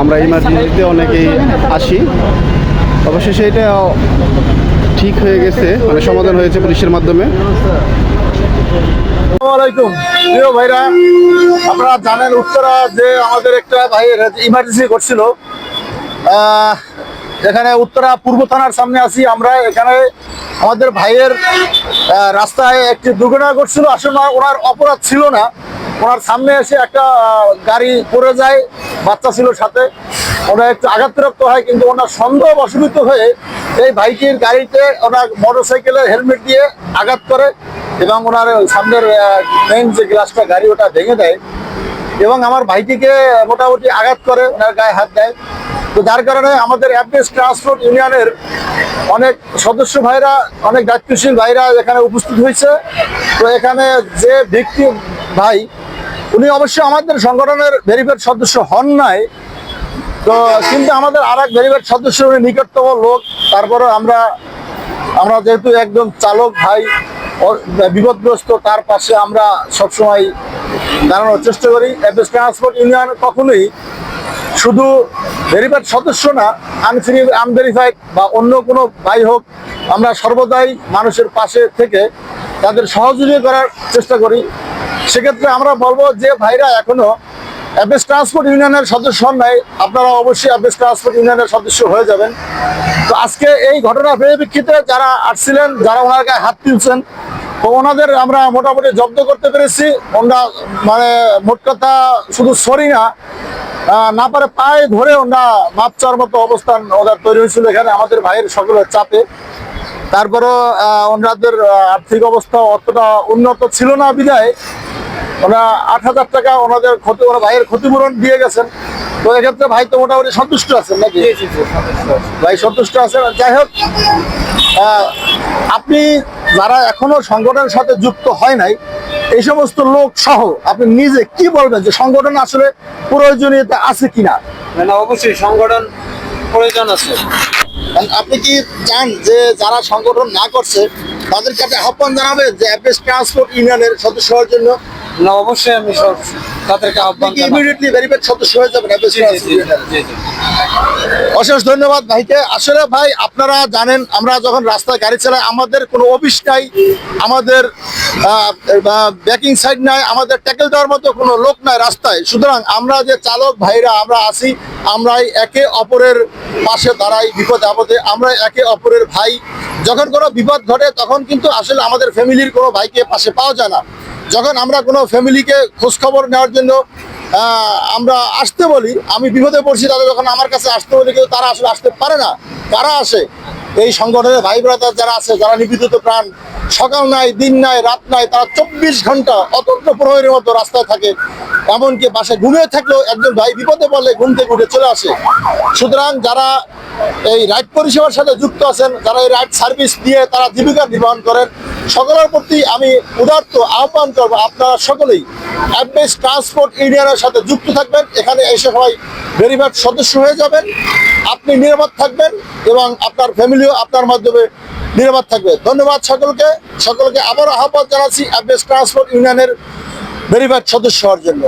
আমরা ইমার্জেন্সিতে অনেকেই আসি। অবশেষে এটা ঠিক হয়ে গেছে, মানে সমাধান হয়েছে পুলিশের মাধ্যমে। আসসালামাইকুম প্রিয় ভাইরা, আপনারা জানেন উত্তরা যে আমাদের একটা ভাইয়ের ইমার্জেন্সি করছিল। এখানে উত্তরা পূর্ব থানার সামনে আছি আমরা। এখানে আমাদের ভাইয়ের রাস্তায় একটি দুর্ঘটনা ঘটছিল। আসলে ওনার অপরাধ ছিল না, ওনার সামনে এসে একটা গাড়ি পড়ে যায়, বাচ্চা ছিল সাথে, ওনার একটু আঘাতপ্রাপ্ত হয়। কিন্তু ওনার সন্দেহ বশীভূত হয়ে এই ভাইটির গাড়িতে ওনার মোটরসাইকেলের হেলমেট দিয়ে আঘাত করে এবং ওনার সামনের মেইন যে গ্লাসটা গাড়ি ওটা ভেঙে দেয় এবং আমার ভাইটিকে মোটামুটি আঘাত করে, ওনার গায়ে হাত দেয়। তো যার কারণে আমাদের অ্যাপেস ট্রান্সপোর্ট ইউনিয়নের অনেক সদস্য ভাইরা, অনেক দায়িত্বশীল ভাইরা এখানে উপস্থিত হয়েছে। তো এখানে যে ব্যক্তি ভাই, উনি অবশ্যই আমাদের সংগঠনের ভেরিফাইড সদস্য হন নাই, তো কিন্তু আমাদের আর এক ভেরিফাইড সদস্য, উনি নিকটতম লোক। তারপরে আমরা যেহেতু একজন চালক ভাই বিপদগ্রস্ত, তার পাশে আমরা সবসময় দাঁড়ানোর চেষ্টা করি। অ্যাপেস ট্রান্সপোর্ট ইউনিয়ন কখনোই শুধু ভেরিফাইড সদস্য না, আনভেরিফাইড বা অন্য কোনো ভাই হোক, আমরা সর্বদাই মানুষের পাশে থেকে তাদের সহযোগিতা করার চেষ্টা করি। সেক্ষেত্রে আমরা বলবো যে ভাইরা এখনো অ্যাপেস ট্রান্সপোর্ট ইউনিয়নের সদস্য হন নাই, আপনারা অবশ্যই অ্যাপেস ট্রান্সপোর্ট ইউনিয়নের সদস্য হয়ে যাবেন। তো আজকে এই ঘটনার পরিপ্রেক্ষিতে যারা আসছিলেন, যারা ওনার গায়ে হাত তুলছেন, তো ওনাদের আমরা মোটামুটি জব্দ করতে পেরেছি। ওনারা মানে মোট কথা শুধু সরি না পারে পায়ে ধরে ওনারা মাপ চাওয়ার মতো অবস্থান ওদের তৈরি হয়েছিল এখানে আমাদের ভাইয়ের সকলের চাপে। তারপরও ওনাদের আর্থিক অবস্থা অতটা উন্নত ছিল না বিধায় ওরা ৮,০০০ টাকা ওনাদের ভাইয়ের ক্ষতিপূরণ দিয়ে গেছেন। তো এক্ষেত্রে ভাই তো মোটামুটি সন্তুষ্ট আছেন নাকি? ভাই সন্তুষ্ট আছেন। যাই হোক, আপনি যারা এখনো সংগঠনের সাথে যুক্ত হয় নাই, এই সমস্ত লোক সহ আপনি নিজে কি বলবেন যে সংগঠন আসলে প্রয়োজনীয়তা আছে কিনা? না, অবশ্যই সংগঠন প্রয়োজন আছে। আপনি কি চান যে যারা সংগঠন না করছে তাদেরকে আপনি আহ্বান জানাবেন যে অ্যাপেস ট্রান্সপোর্ট ইউনিয়নের সদস্য হওয়ার জন্য? না, অবশ্যই আমি তাদেরকে আহ্বান জানাবো। ইমিডিয়েটলি ভেরিফাইড সদস্য হয়ে যাবেন অ্যাপেস ট্রান্সপোর্ট ইউনিয়নের। অশেষ ধন্যবাদ ভাইকে। আসলে ভাই আপনারা জানেন, আমরা যখন রাস্তায় গাড়ি চালাই আমাদের কোনো অফিস নাই, আমাদের ব্যাকিং সাইড নাই, আমাদের ট্যাকেল দেওয়ার মতো কোনো লোক নাই রাস্তায়। সুতরাং আমরা যে চালক ভাইরা আমরা আছি, আমরাই একে অপরের পাশে দাঁড়াই বিপদে আপদে, আমরা একে অপরের ভাই। যখন কোনো বিপদ ঘটে তখন কিন্তু আসলে আমাদের ফ্যামিলির কোনো ভাইকে পাশে পাওয়া যায় না। যখন আমরা কোনো ফ্যামিলিকে খোঁজখবর নেওয়ার জন্য আমরা আসতে বলি, আমি বিপদে পড়ছি, তাদের যখন আমার কাছে আসতে বলি কিন্তু তারা আসলে আসতে পারে না। কারা আসে? এই সংগঠনের ভাই ব্রাদার যারা আছে, যারা নিবেদিত প্রাণ, সকাল নাই দিন নাই রাত নাই, তারা 24 ঘন্টা অতন্ত্র প্রহরীর মতো রাস্তায় থাকে। এমনকি বাসায় ঘুমিয়ে থাকলেও একজন ভাই বিপদে পড়লে ঘুম থেকে উঠে চলে আসে। সুতরাং যারা এই রাইড পরিষেবার সাথে যুক্ত আছেন, যারা এই রাইড সার্ভিস দিয়ে তারা জীবিকা নির্বাহ করেন, সকলের প্রতি আমি উদাত্ত আহ্বান করবো, আপনারা সকলেই অ্যাপেস ট্রান্সপোর্ট ইউনিয়নের সাথে যুক্ত থাকবেন। এখানে এসে সবাই ভেরিফাইড সদস্য হয়ে যাবেন, আপনি নিরাপদ থাকবেন এবং আপনার ফ্যামিলিও আপনার মাধ্যমে নিরাপদ থাকবে। ধন্যবাদ সকলকে আবারও আহ্বান জানাচ্ছি অ্যাপেস ট্রান্সপোর্ট ইউনিয়নের ভেরিফাইড সদস্য হওয়ার জন্য।